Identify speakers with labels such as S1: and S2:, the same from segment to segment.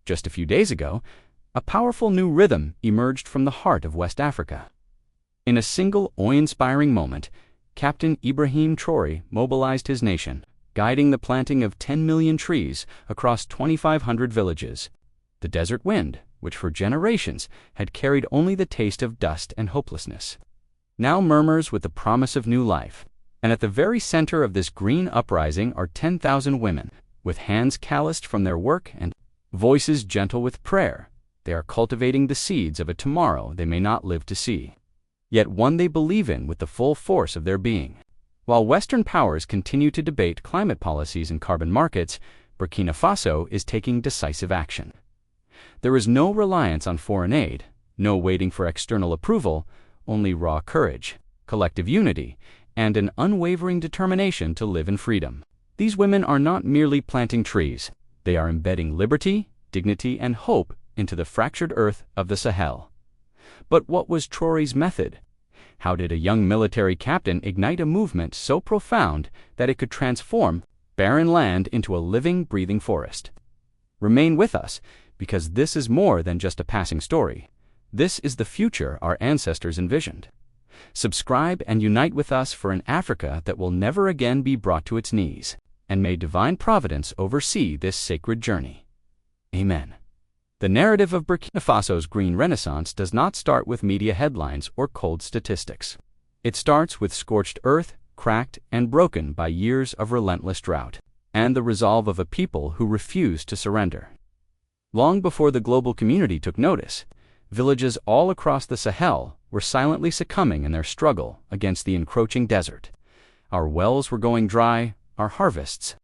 S1: Just a few days ago, a powerful new rhythm emerged from the heart of West Africa. In a single awe-inspiring moment, Captain Ibrahim Traoré mobilized his nation, guiding the planting of 10 million trees across 2,500 villages. The desert wind, which for generations had carried only the taste of dust and hopelessness, now murmurs with the promise of new life. And at the very center of this green uprising are 10,000 women, with hands calloused from their work and voices gentle with prayer. They are cultivating the seeds of a tomorrow they may not live to see, yet one they believe in with the full force of their being. While Western powers continue to debate climate policies and carbon markets, Burkina Faso is taking decisive action. There is no reliance on foreign aid, no waiting for external approval, only raw courage, collective unity, and an unwavering determination to live in freedom. These women are not merely planting trees. They are embedding liberty, dignity, and hope into the fractured earth of the Sahel. But what was Traoré's method? How did a young military captain ignite a movement so profound that it could transform barren land into a living, breathing forest? Remain with us, because this is more than just a passing story. This is the future our ancestors envisioned. Subscribe and unite with us for an Africa that will never again be brought to its knees, and may divine providence oversee this sacred journey. Amen. The narrative of Burkina Faso's Green Renaissance does not start with media headlines or cold statistics. It starts with scorched earth, cracked and broken by years of relentless drought, and the resolve of a people who refused to surrender. Long before the global community took notice, villages all across the Sahel were silently succumbing in their struggle against the encroaching desert. Our wells were going dry, our harvests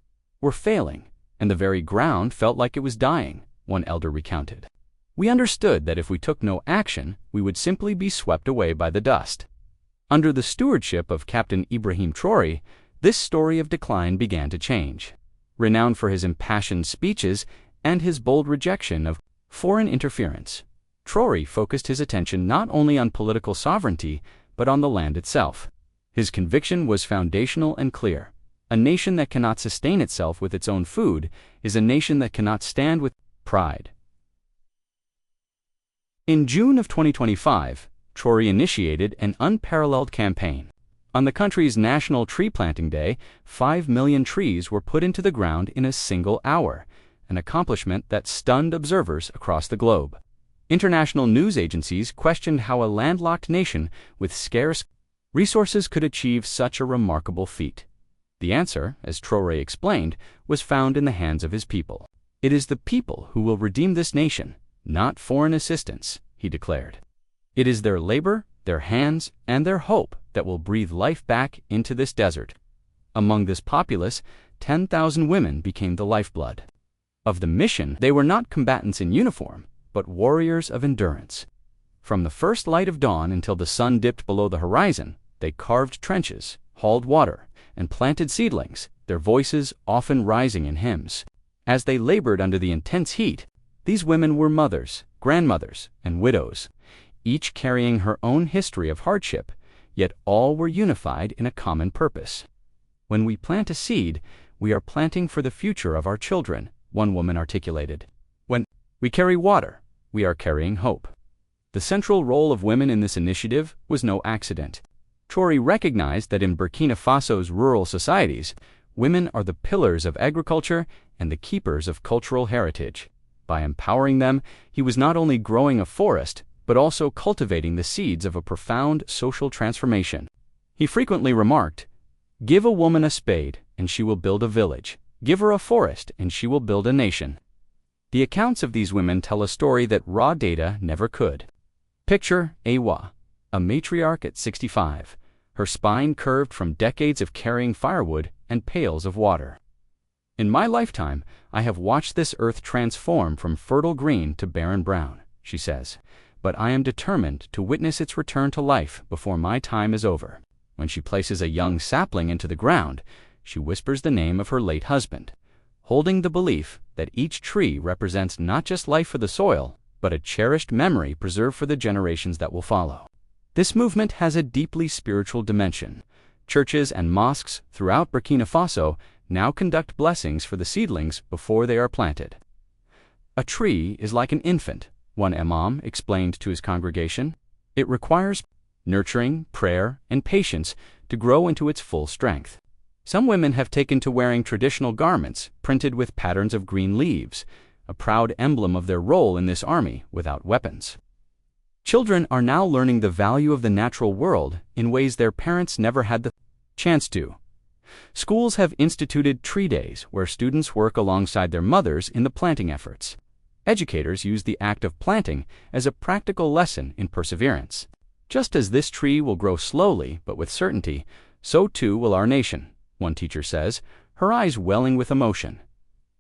S1: were failing, and the very ground felt like it was dying, one elder recounted. We understood that if we took no action, we would simply be swept away by the dust. Under the stewardship of Captain Ibrahim Traoré, this story of decline began to change. Renowned for his impassioned speeches and his bold rejection of foreign interference, Traoré focused his attention not only on political sovereignty, but on the land itself. His conviction was foundational and clear. A nation that cannot sustain itself with its own food is a nation that cannot stand with pride. In June of 2025, Traoré initiated an unparalleled campaign. On the country's National Tree Planting Day, 5 million trees were put into the ground in a single hour, an accomplishment that stunned observers across the globe. International news agencies questioned how a landlocked nation with scarce resources could achieve such a remarkable feat. The answer, as Traoré explained, was found in the hands of his people. It is the people who will redeem this nation, not foreign assistance, he declared. It is their labor, their hands, and their hope that will breathe life back into this desert. Among this populace, 10,000 women became the lifeblood of the mission. They were not combatants in uniform, but warriors of endurance. From the first light of dawn until the sun dipped below the horizon, they carved trenches, hauled water, and planted seedlings, their voices often rising in hymns. As they labored under the intense heat, these women were mothers, grandmothers, and widows, each carrying her own history of hardship, yet all were unified in a common purpose. When we plant a seed, we are planting for the future of our children, one woman articulated. When we carry water, we are carrying hope. The central role of women in this initiative was no accident. Traoré recognized that in Burkina Faso's rural societies, women are the pillars of agriculture and the keepers of cultural heritage. By empowering them, he was not only growing a forest, but also cultivating the seeds of a profound social transformation. He frequently remarked, "Give a woman a spade, and she will build a village. Give her a forest, and she will build a nation." The accounts of these women tell a story that raw data never could. Picture Awa, a matriarch at 65, her spine curved from decades of carrying firewood and pails of water. "In my lifetime, I have watched this earth transform from fertile green to barren brown," she says, "but I am determined to witness its return to life before my time is over." When she places a young sapling into the ground, she whispers the name of her late husband, holding the belief that each tree represents not just life for the soil, but a cherished memory preserved for the generations that will follow. This movement has a deeply spiritual dimension. Churches and mosques throughout Burkina Faso now conduct blessings for the seedlings before they are planted. A tree is like an infant, one imam explained to his congregation. It requires nurturing, prayer, and patience to grow into its full strength. Some women have taken to wearing traditional garments printed with patterns of green leaves, a proud emblem of their role in this army without weapons. Children are now learning the value of the natural world in ways their parents never had the chance to. Schools have instituted tree days where students work alongside their mothers in the planting efforts. Educators use the act of planting as a practical lesson in perseverance. Just as this tree will grow slowly but with certainty, so too will our nation, one teacher says, her eyes welling with emotion.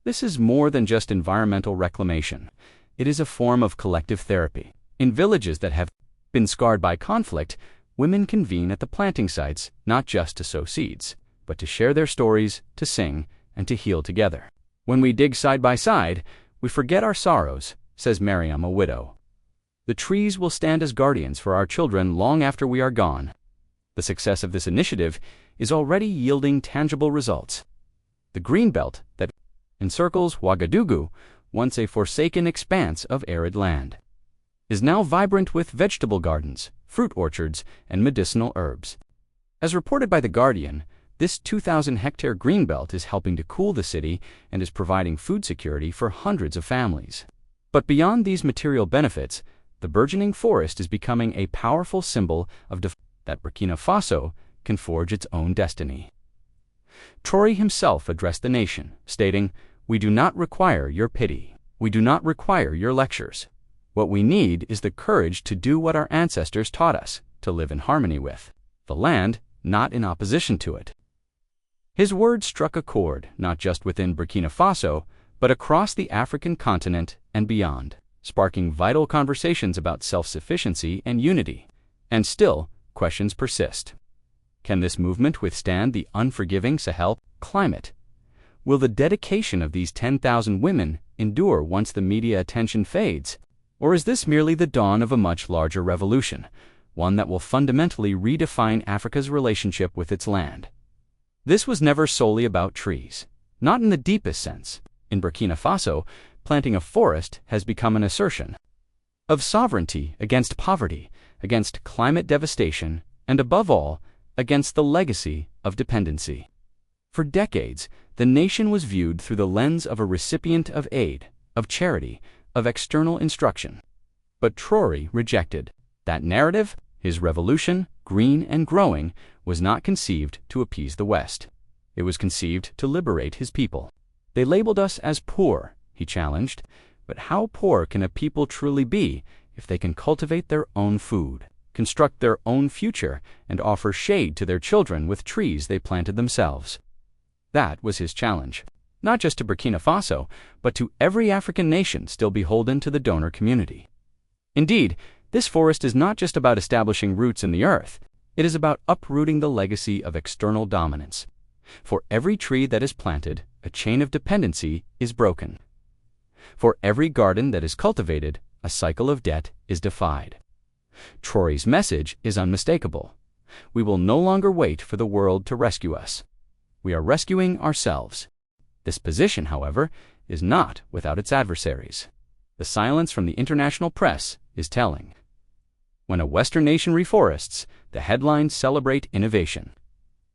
S1: This is more than just environmental reclamation. It is a form of collective therapy. In villages that have been scarred by conflict, women convene at the planting sites not just to sow seeds, but to share their stories, to sing, and to heal together. When we dig side by side, we forget our sorrows, says Mariam, a widow. The trees will stand as guardians for our children long after we are gone. The success of this initiative is already yielding tangible results. The green belt that encircles Ouagadougou, once a forsaken expanse of arid land, is now vibrant with vegetable gardens, fruit orchards, and medicinal herbs. As reported by The Guardian, this 2,000-hectare greenbelt is helping to cool the city and is providing food security for hundreds of families. But beyond these material benefits, the burgeoning forest is becoming a powerful symbol of that Burkina Faso can forge its own destiny. Traore himself addressed the nation, stating, "We do not require your pity. We do not require your lectures. What we need is the courage to do what our ancestors taught us, to live in harmony with the land, not in opposition to it." His words struck a chord not just within Burkina Faso, but across the African continent and beyond, sparking vital conversations about self-sufficiency and unity. And still, questions persist. Can this movement withstand the unforgiving Sahel climate? Will the dedication of these 10,000 women endure once the media attention fades? Or is this merely the dawn of a much larger revolution, one that will fundamentally redefine Africa's relationship with its land? This was never solely about trees, not in the deepest sense. In Burkina Faso, planting a forest has become an assertion of sovereignty against poverty, against climate devastation, and above all, against the legacy of dependency. For decades, the nation was viewed through the lens of a recipient of aid, of charity, of external instruction. But Traore rejected that narrative. His revolution, green and growing, was not conceived to appease the West. It was conceived to liberate his people. They labeled us as poor, he challenged, but how poor can a people truly be if they can cultivate their own food, construct their own future, and offer shade to their children with trees they planted themselves? That was his challenge, not just to Burkina Faso, but to every African nation still beholden to the donor community. Indeed, this forest is not just about establishing roots in the earth, it is about uprooting the legacy of external dominance. For every tree that is planted, a chain of dependency is broken. For every garden that is cultivated, a cycle of debt is defied. Traore's message is unmistakable. We will no longer wait for the world to rescue us. We are rescuing ourselves. This position, however, is not without its adversaries. The silence from the international press is telling. When a Western nation reforests, the headlines celebrate innovation.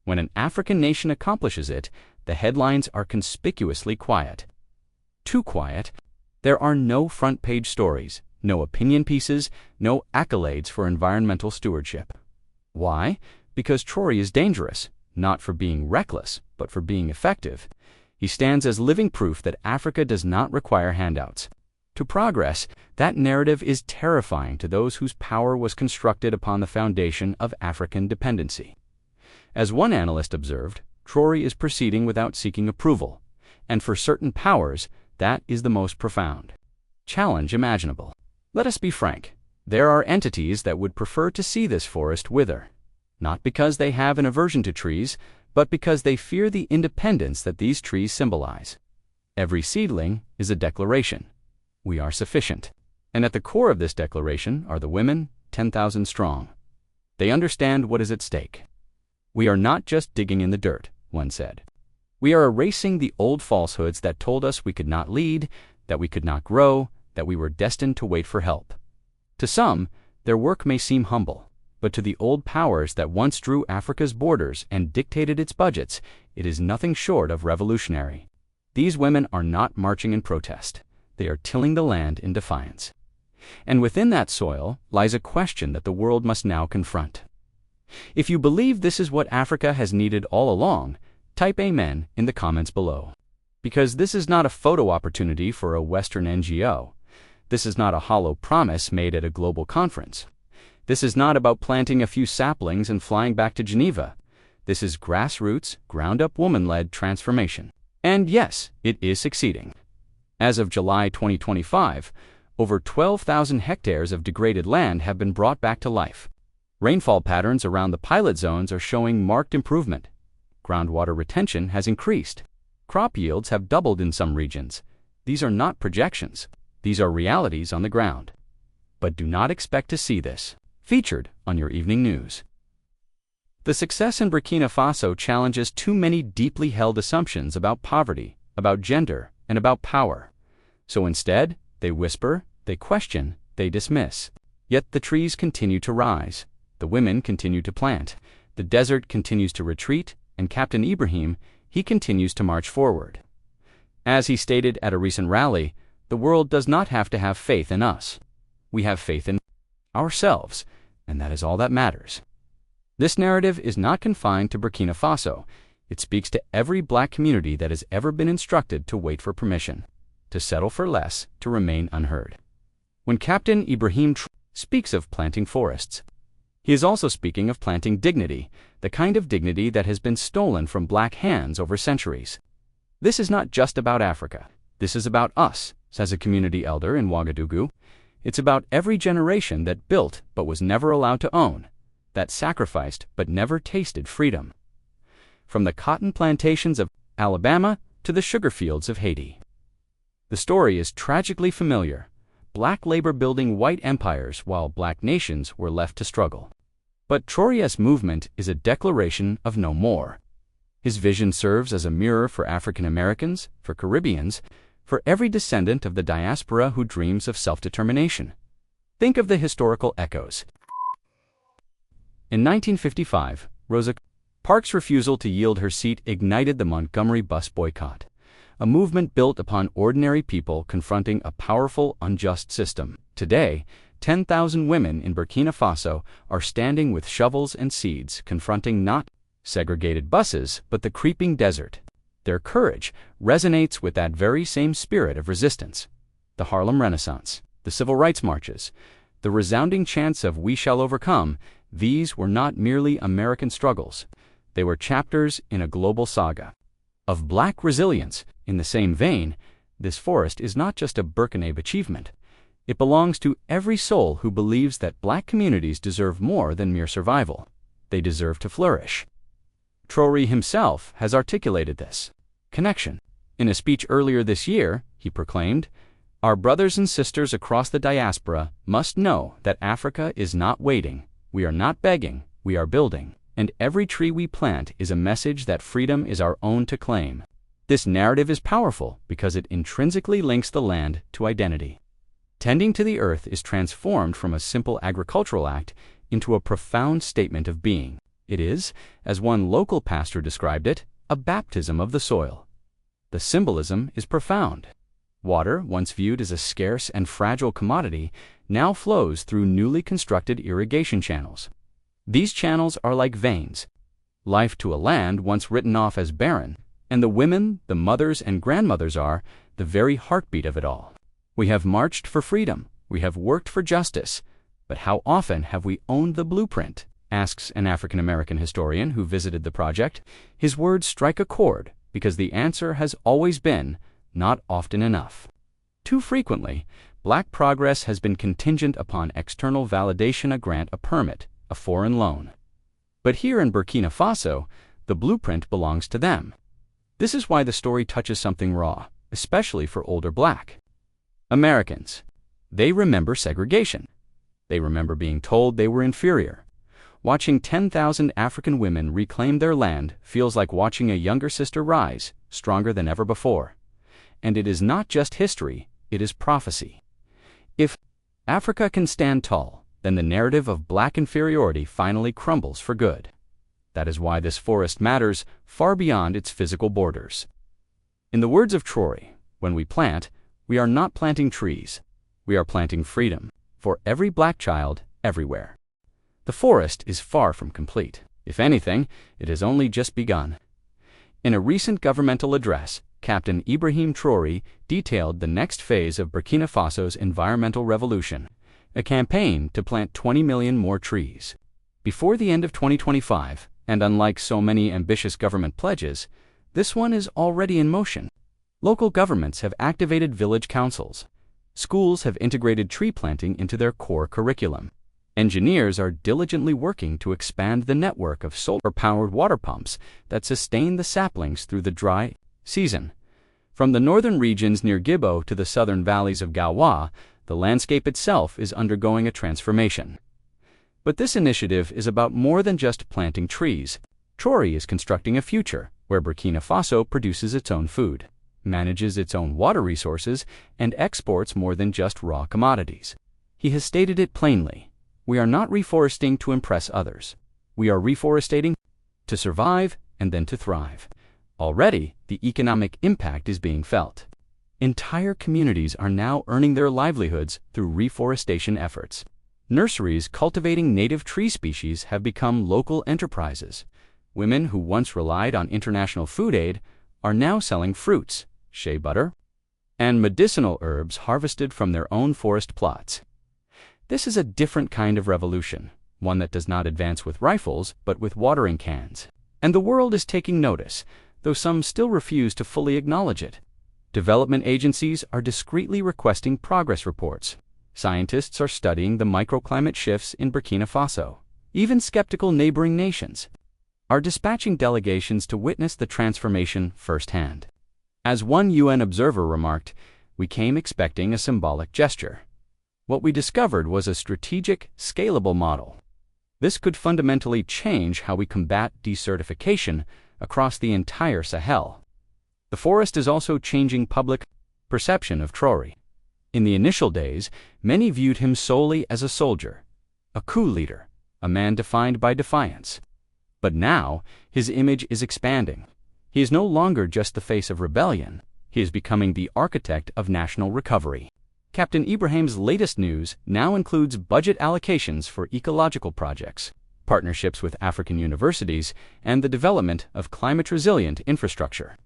S1: When an African nation accomplishes it, the headlines are conspicuously quiet. Too quiet. There are no front-page stories, no opinion pieces, no accolades for environmental stewardship. Why? Because Traore is dangerous, not for being reckless, but for being effective. He stands as living proof that Africa does not require handouts. To progress, that narrative is terrifying to those whose power was constructed upon the foundation of African dependency. As one analyst observed, Traore is proceeding without seeking approval, and for certain powers, that is the most profound challenge imaginable. Let us be frank, there are entities that would prefer to see this forest wither, not because they have an aversion to trees, but because they fear the independence that these trees symbolize. Every seedling is a declaration. We are sufficient. And at the core of this declaration are the women, 10,000 strong. They understand what is at stake. We are not just digging in the dirt, one said. We are erasing the old falsehoods that told us we could not lead, that we could not grow, that we were destined to wait for help. To some, their work may seem humble, but to the old powers that once drew Africa's borders and dictated its budgets, it is nothing short of revolutionary. These women are not marching in protest. They are tilling the land in defiance. And within that soil lies a question that the world must now confront. If you believe this is what Africa has needed all along, type Amen in the comments below. Because this is not a photo opportunity for a Western NGO. This is not a hollow promise made at a global conference. This is not about planting a few saplings and flying back to Geneva. This is grassroots, ground-up woman-led transformation. And yes, it is succeeding. As of July 2025, over 12,000 hectares of degraded land have been brought back to life. Rainfall patterns around the pilot zones are showing marked improvement. Groundwater retention has increased. Crop yields have doubled in some regions. These are not projections. These are realities on the ground. But do not expect to see this featured on your evening news. The success in Burkina Faso challenges too many deeply held assumptions about poverty, about gender, and about power. So instead, they whisper, they question, they dismiss. Yet the trees continue to rise. The women continue to plant. The desert continues to retreat, and Captain Ibrahim, he continues to march forward. As he stated at a recent rally, the world does not have to have faith in us. We have faith in ourselves, and that is all that matters. This narrative is not confined to Burkina Faso. It speaks to every Black community that has ever been instructed to wait for permission, to settle for less, to remain unheard. When Captain Ibrahim Traoré speaks of planting forests, he is also speaking of planting dignity, the kind of dignity that has been stolen from Black hands over centuries. This is not just about Africa. This is about us, says a community elder in Ouagadougou. It's about every generation that built but was never allowed to own, that sacrificed but never tasted freedom. From the cotton plantations of Alabama to the sugar fields of Haiti. The story is tragically familiar. Black labor building white empires while Black nations were left to struggle. But Traoré's movement is a declaration of no more. His vision serves as a mirror for African Americans, for Caribbeans, for every descendant of the diaspora who dreams of self-determination. Think of the historical echoes. In 1955, Rosa Parks' refusal to yield her seat ignited the Montgomery bus boycott, a movement built upon ordinary people confronting a powerful, unjust system. Today, 10,000 women in Burkina Faso are standing with shovels and seeds, confronting not segregated buses, but the creeping desert. Their courage resonates with that very same spirit of resistance. The Harlem Renaissance, the civil rights marches, the resounding chants of "We shall overcome," these were not merely American struggles. They were chapters in a global saga of Black resilience. In the same vein, this forest is not just a Burkinabe achievement. It belongs to every soul who believes that Black communities deserve more than mere survival. They deserve to flourish. Traoré himself has articulated this connection. In a speech earlier this year, he proclaimed, "Our brothers and sisters across the diaspora must know that Africa is not waiting. We are not begging, we are building. And every tree we plant is a message that freedom is our own to claim." This narrative is powerful because it intrinsically links the land to identity. Tending to the earth is transformed from a simple agricultural act into a profound statement of being. It is, as one local pastor described it, a baptism of the soil. The symbolism is profound. Water, once viewed as a scarce and fragile commodity, now flows through newly constructed irrigation channels. These channels are like veins. Life to a land once written off as barren, and the women, the mothers and grandmothers are the very heartbeat of it all. We have marched for freedom. We have worked for justice. But how often have we owned the blueprint? Asks an African American historian who visited the project. His words strike a chord because the answer has always been, not often enough. Too frequently, Black progress has been contingent upon external validation, a grant, a permit, a foreign loan. But here in Burkina Faso, the blueprint belongs to them. This is why the story touches something raw, especially for older Black Americans. They remember segregation. They remember being told they were inferior. Watching 10,000 African women reclaim their land feels like watching a younger sister rise, stronger than ever before. And it is not just history, it is prophecy. If Africa can stand tall, then the narrative of black inferiority finally crumbles for good. That is why this forest matters far beyond its physical borders. In the words of Traore, when we plant, we are not planting trees. We are planting freedom for every black child everywhere. The forest is far from complete. If anything, it has only just begun. In a recent governmental address, Captain Ibrahim Traoré detailed the next phase of Burkina Faso's environmental revolution, a campaign to plant 20 million more trees. Before the end of 2025, and unlike so many ambitious government pledges, this one is already in motion. Local governments have activated village councils. Schools have integrated tree planting into their core curriculum. Engineers are diligently working to expand the network of solar-powered water pumps that sustain the saplings through the dry season. From the northern regions near Gibbo to the southern valleys of Gawa, the landscape itself is undergoing a transformation. But this initiative is about more than just planting trees. Traoré is constructing a future where Burkina Faso produces its own food, manages its own water resources, and exports more than just raw commodities. He has stated it plainly. We are not reforesting to impress others. We are reforesting to survive and then to thrive. Already, the economic impact is being felt. Entire communities are now earning their livelihoods through reforestation efforts. Nurseries cultivating native tree species have become local enterprises. Women who once relied on international food aid are now selling fruits, shea butter, and medicinal herbs harvested from their own forest plots. This is a different kind of revolution, one that does not advance with rifles but with watering cans. And the world is taking notice, though some still refuse to fully acknowledge it. Development agencies are discreetly requesting progress reports. Scientists are studying the microclimate shifts in Burkina Faso. Even skeptical neighboring nations are dispatching delegations to witness the transformation firsthand. As one UN observer remarked, "We came expecting a symbolic gesture. What we discovered was a strategic, scalable model. This could fundamentally change how we combat desertification across the entire Sahel." The forest is also changing public perception of Traoré. In the initial days, many viewed him solely as a soldier, a coup leader, a man defined by defiance. But now, his image is expanding. He is no longer just the face of rebellion. He is becoming the architect of national recovery. Captain Ibrahim's latest news now includes budget allocations for ecological projects, partnerships with African universities, and the development of climate-resilient infrastructure.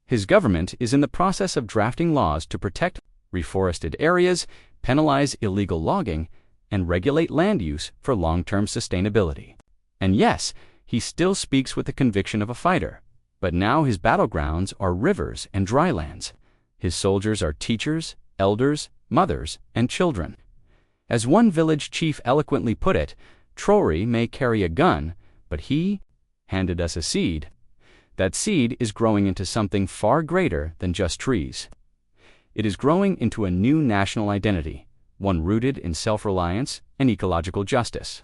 S1: His government is in the process of drafting laws to protect reforested areas, penalize illegal logging, and regulate land use for long-term sustainability. And yes, he still speaks with the conviction of a fighter, but now his battlegrounds are rivers and drylands. His soldiers are teachers, elders, mothers, and children. As one village chief eloquently put it, Traoré may carry a gun, but he handed us a seed. That seed is growing into something far greater than just trees. It is growing into a new national identity, one rooted in self-reliance and ecological justice.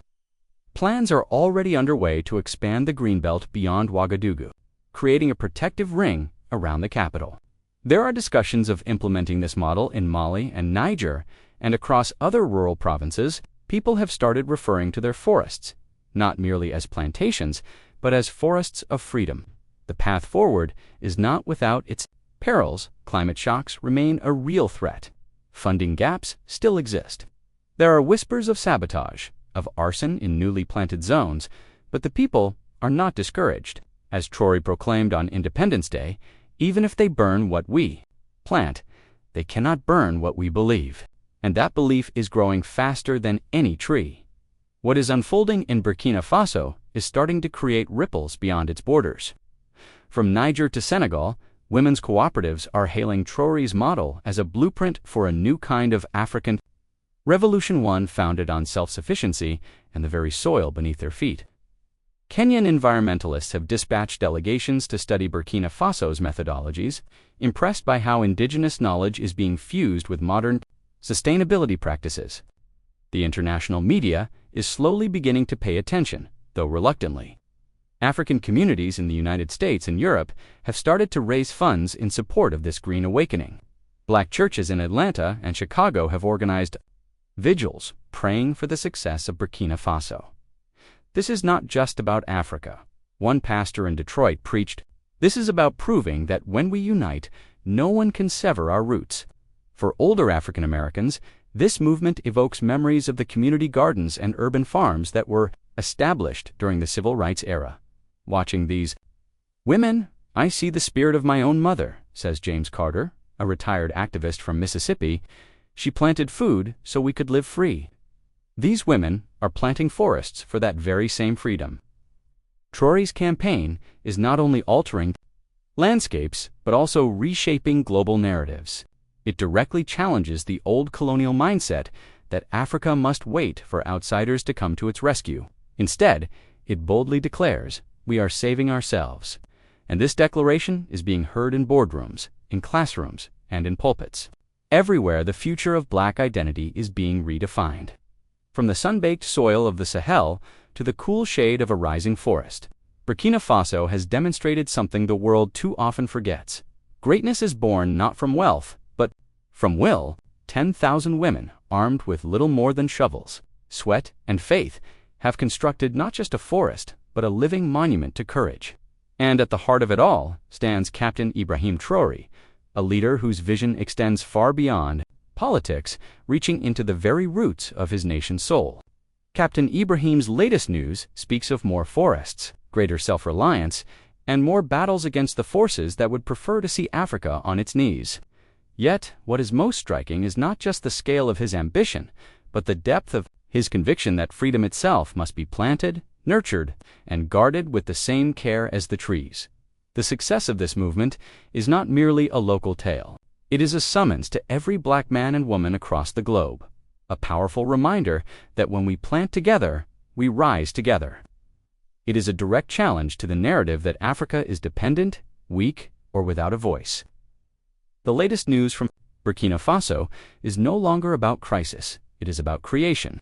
S1: Plans are already underway to expand the Greenbelt beyond Ouagadougou, creating a protective ring around the capital. There are discussions of implementing this model in Mali and Niger, and across other rural provinces, people have started referring to their forests, not merely as plantations, but as forests of freedom. The path forward is not without its perils. Climate shocks remain a real threat. Funding gaps still exist. There are whispers of sabotage, of arson in newly planted zones, but the people are not discouraged. As Traoré proclaimed on Independence Day, even if they burn what we plant, they cannot burn what we believe. And that belief is growing faster than any tree. What is unfolding in Burkina Faso is starting to create ripples beyond its borders. From Niger to Senegal, women's cooperatives are hailing Traoré's model as a blueprint for a new kind of African revolution, one founded on self-sufficiency and the very soil beneath their feet. Kenyan environmentalists have dispatched delegations to study Burkina Faso's methodologies, impressed by how indigenous knowledge is being fused with modern sustainability practices. The international media is slowly beginning to pay attention, though reluctantly. African communities in the United States and Europe have started to raise funds in support of this green awakening. Black churches in Atlanta and Chicago have organized vigils praying for the success of Burkina Faso. This is not just about Africa. One pastor in Detroit preached, "This is about proving that when we unite, no one can sever our roots." For older African Americans, this movement evokes memories of the community gardens and urban farms that were established during the civil rights era. Watching these women, I see the spirit of my own mother, says James Carter, a retired activist from Mississippi. She planted food so we could live free. These women are planting forests for that very same freedom. Traoré's campaign is not only altering landscapes, but also reshaping global narratives. It directly challenges the old colonial mindset that Africa must wait for outsiders to come to its rescue. Instead, it boldly declares, "We are saving ourselves." And this declaration is being heard in boardrooms, in classrooms, and in pulpits. Everywhere, the future of Black identity is being redefined. From the sun-baked soil of the Sahel to the cool shade of a rising forest, Burkina Faso has demonstrated something the world too often forgets. Greatness is born not from wealth, but from will. 10,000 women, armed with little more than shovels, sweat, and faith, have constructed not just a forest, but a living monument to courage. And at the heart of it all stands Captain Ibrahim Traoré, a leader whose vision extends far beyond politics, reaching into the very roots of his nation's soul. Captain Ibrahim's latest news speaks of more forests, greater self-reliance, and more battles against the forces that would prefer to see Africa on its knees. Yet, what is most striking is not just the scale of his ambition, but the depth of his conviction that freedom itself must be planted, nurtured, and guarded with the same care as the trees. The success of this movement is not merely a local tale. It is a summons to every Black man and woman across the globe, a powerful reminder that when we plant together, we rise together. It is a direct challenge to the narrative that Africa is dependent, weak, or without a voice. The latest news from Burkina Faso is no longer about crisis. It is about creation.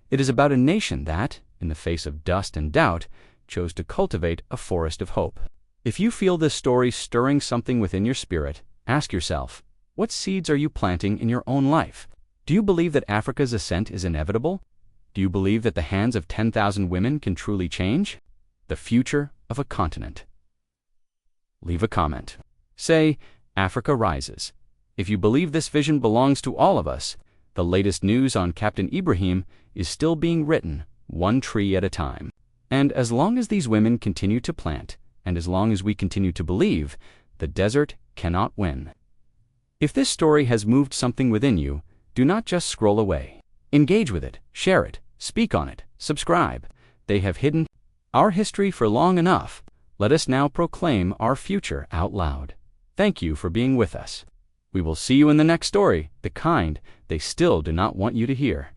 S1: It is about a nation that, in the face of dust and doubt, chose to cultivate a forest of hope. If you feel this story stirring something within your spirit, ask yourself, what seeds are you planting in your own life? Do you believe that Africa's ascent is inevitable? Do you believe that the hands of 10,000 women can truly change the future of a continent? Leave a comment. Say, Africa rises. If you believe this vision belongs to all of us, the latest news on Captain Ibrahim is still being written, one tree at a time. And as long as these women continue to plant, and as long as we continue to believe, the desert cannot win. If this story has moved something within you, do not just scroll away. Engage with it, share it, speak on it, subscribe. They have hidden our history for long enough. Let us now proclaim our future out loud. Thank you for being with us. We will see you in the next story, the kind they still do not want you to hear.